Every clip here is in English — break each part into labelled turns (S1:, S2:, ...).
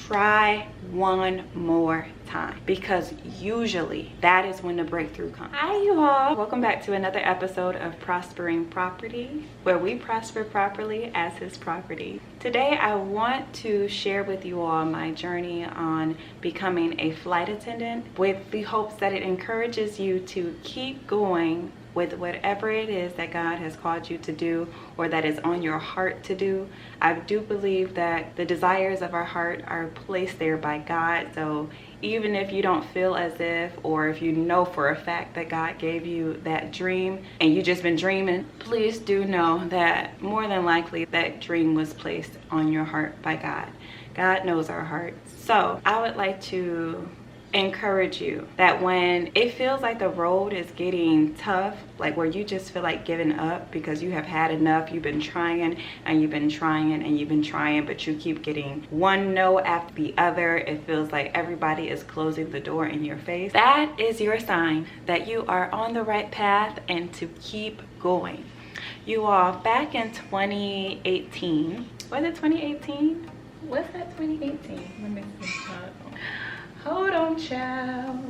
S1: try one more time, because usually that is when the breakthrough comes. Hi you all, welcome back to another episode of Prospering Property, where we prosper properly as his property. Today I want to share with you all my journey on becoming a flight attendant, with the hopes that it encourages you to keep going with whatever it is that God has called you to do, or that is on your heart to do. I do believe that the desires of our heart are placed there by God. So even if you don't feel as if, or if you know for a fact that God gave you that dream and you just been dreaming, please do know that more than likely that dream was placed on your heart by God. God knows our hearts. So I would like to encourage you that when it feels like the road is getting tough, like where you just feel like giving up because you have had enough, you've been trying and you've been trying and you've been trying, but you keep getting one no after the other. It feels like everybody is closing the door in your face. That is your sign that you are on the right path and to keep going. You all, back in 2018, was it 2018? Was that 2018? Let me see. Hold on, child.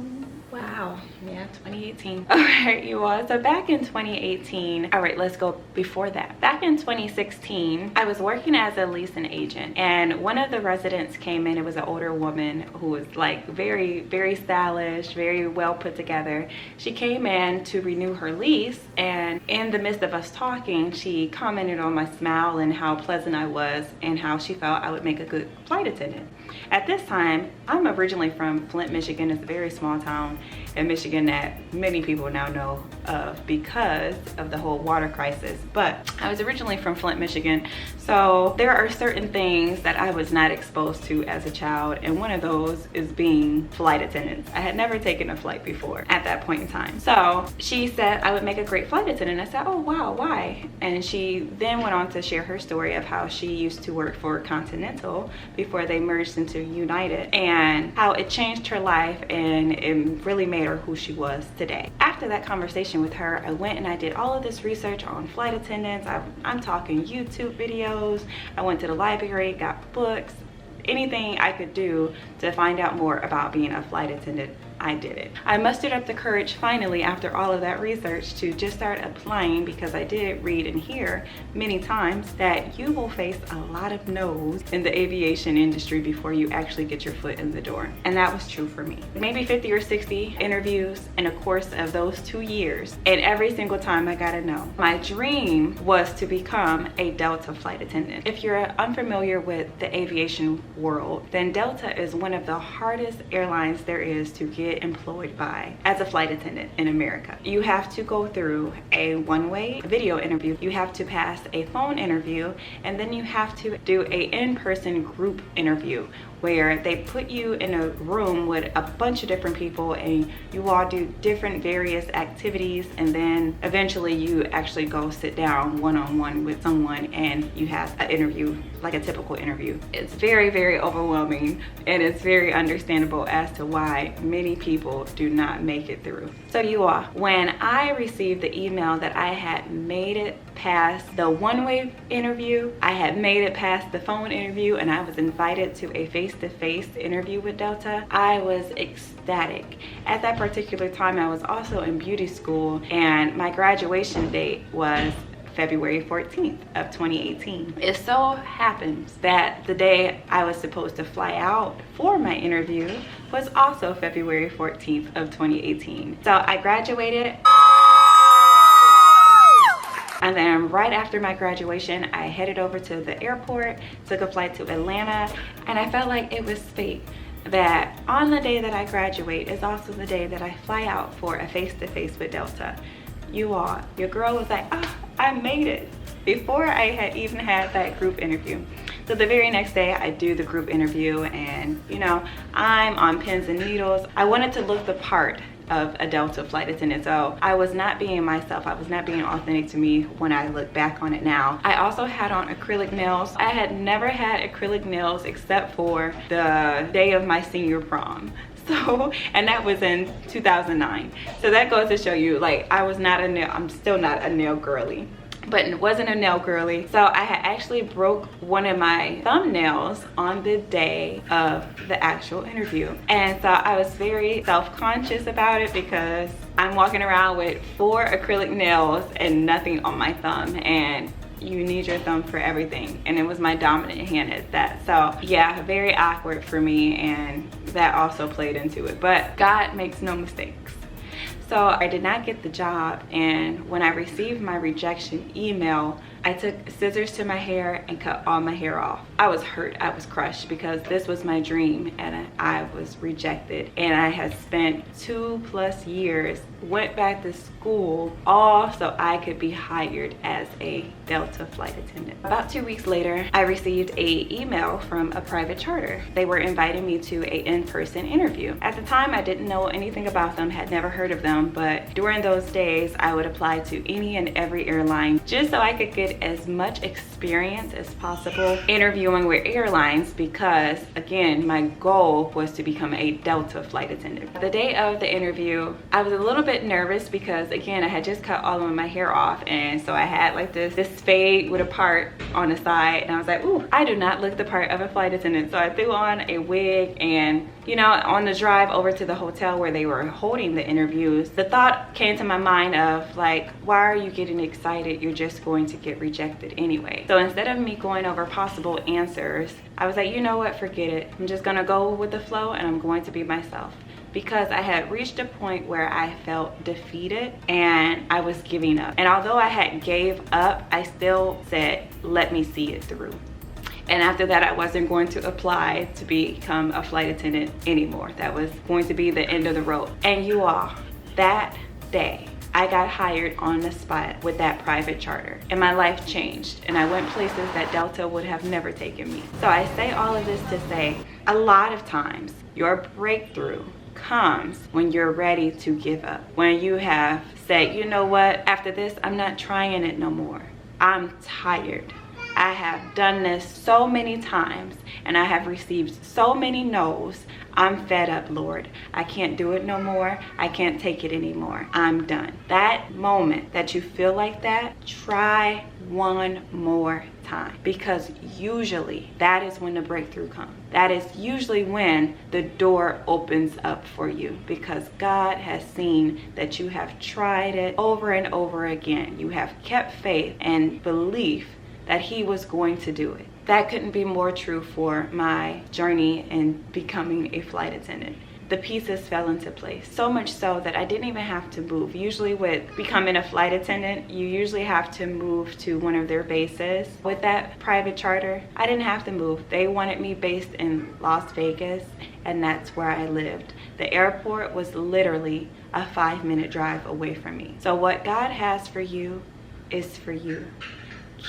S1: Wow, yeah, 2018. All right, you all, so back in 2018, all right, let's go before that. Back in 2016, I was working as a leasing agent, and one of the residents came in. It was an older woman who was like very, very stylish, very well put together. She came in to renew her lease, and in the midst of us talking, she commented on my smile and how pleasant I was and how she felt I would make a good flight attendant. At this time, I'm originally from Flint, Michigan. It's a very small town in Michigan that many people now know of because of the whole water crisis. But I was originally from Flint, Michigan. So there are certain things that I was not exposed to as a child. And one of those is being flight attendants. I had never taken a flight before at that point in time. So she said I would make a great flight attendant. I said, oh, wow, why? And she then went on to share her story of how she used to work for Continental before they merged into United, and how it changed her life and it really made her who she was today. After that conversation with her, I went and I did all of this research on flight attendants. I'm talking YouTube videos. I went to the library, got books, anything I could do to find out more about being a flight attendant. I did it. I mustered up the courage finally after all of that research to just start applying, because I did read and hear many times that you will face a lot of no's in the aviation industry before you actually get your foot in the door. And that was true for me. Maybe 50 or 60 interviews in a course of those 2 years, and every single time I got a no. My dream was to become a Delta flight attendant. If you're unfamiliar with the aviation world, then Delta is one of the hardest airlines there is to get employed by as a flight attendant in America. You have to go through a one-way video interview, you have to pass a phone interview, and then you have to do a in-person group interview where they put you in a room with a bunch of different people and you all do different various activities, and then eventually you actually go sit down one-on-one with someone and you have an interview, like a typical interview. It's very, very overwhelming, and it's very understandable as to why many people do not make it through. So you all, when I received the email that I had made it past the one-way interview, I had made it past the phone interview, and I was invited to a face-to-face interview with Delta, I was ecstatic. At that particular time, I was also in beauty school, and my graduation date was February 14th of 2018. It so happens that the day I was supposed to fly out for my interview was also February 14th of 2018. So I graduated. And then right after my graduation, I headed over to the airport, took a flight to Atlanta, and I felt like it was fate that on the day that I graduate is also the day that I fly out for a face-to-face with Delta. You all, your girl was like, oh, I made it, before I had even had that group interview. So the very next day I do the group interview, and you know, I'm on pins and needles. I wanted to look the part of a Delta flight attendant, so I was not being myself. I was not being authentic to me when I look back on it now. I also had on acrylic nails. I had never had acrylic nails except for the day of my senior prom. So, and that was in 2009. So that goes to show you, like, I was not a nail, I'm still not a nail girly. but it wasn't a nail girly. So I had actually broke one of my thumbnails on the day of the actual interview. And so I was very self-conscious about it because I'm walking around with 4 acrylic nails and nothing on my thumb, and you need your thumb for everything, and it was my dominant hand at that. So yeah, very awkward for me, and that also played into it, but God makes no mistakes. So I did not get the job, and when I received my rejection email, I took scissors to my hair and cut all my hair off. I was hurt, I was crushed, because this was my dream and I was rejected. And I had spent 2+ years, went back to school, all so I could be hired as a Delta flight attendant. About 2 weeks later, I received an email from a private charter. They were inviting me to an in-person interview. At the time, I didn't know anything about them, had never heard of them, but during those days, I would apply to any and every airline just so I could get as much experience as possible interviewing with airlines, because again, my goal was to become a Delta flight attendant. The day of the interview, I was a little bit nervous because again, I had just cut all of my hair off, and so I had like this fade with a part on the side, and I was like, ooh, I do not look the part of a flight attendant. So I threw on a wig, and you know, on the drive over to the hotel where they were holding the interviews, the thought came to my mind of like, why are you getting excited? You're just going to get rejected anyway. So instead of me going over possible answers, I was like, you know what, forget it. I'm just gonna go with the flow, and I'm going to be myself. Because I had reached a point where I felt defeated and I was giving up. And although I had gave up, I still said, let me see it through. And after that, I wasn't going to apply to become a flight attendant anymore. That was going to be the end of the road. And you all, that day, I got hired on the spot with that private charter, and my life changed, and I went places that Delta would have never taken me. So I say all of this to say, a lot of times, your breakthrough comes when you're ready to give up. When you have said, you know what, after this, I'm not trying it no more. I'm tired. I have done this so many times, and I have received so many no's. I'm fed up, Lord. I can't do it no more. I can't take it anymore. I'm done. That moment that you feel like that, try one more time, because usually that is when the breakthrough comes. That is usually when the door opens up for you, because God has seen that you have tried it over and over again. You have kept faith and belief that He was going to do it. That couldn't be more true for my journey in becoming a flight attendant. The pieces fell into place, so much so that I didn't even have to move. Usually with becoming a flight attendant, you usually have to move to one of their bases. With that private charter, I didn't have to move. They wanted me based in Las Vegas, and that's where I lived. The airport was literally a 5-minute drive away from me. So what God has for you is for you.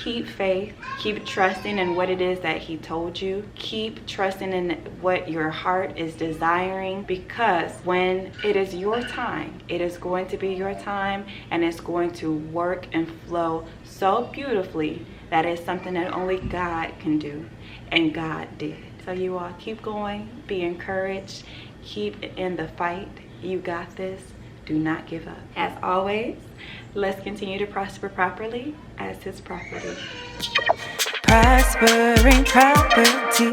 S1: Keep faith, keep trusting in what it is that He told you. Keep trusting in what your heart is desiring, because when it is your time, it is going to be your time, and it's going to work and flow so beautifully that it's something that only God can do, and God did. So you all keep going, be encouraged, keep in the fight. You got this. Do not give up. As always, let's continue to prosper properly as His property.
S2: Prospering property.